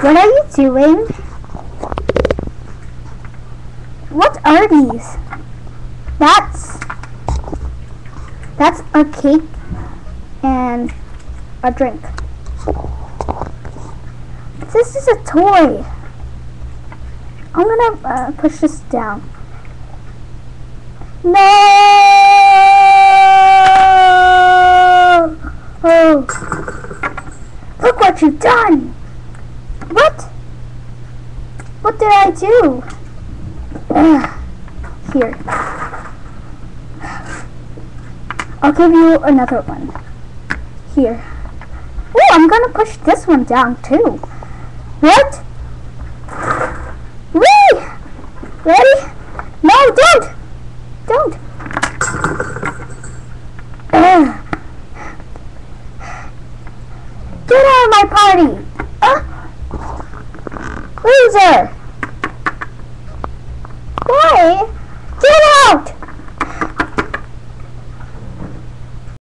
What are you doing? What are these? That's a cake and a drink. This is a toy. I'm gonna push this down. No! Oh! Look what you've done! What? What did I do? Here. I'll give you another one. Here. Oh, I'm gonna push this one down too. What? Whee! Ready? No, don't! Don't! Get out of my party! Loser! Why?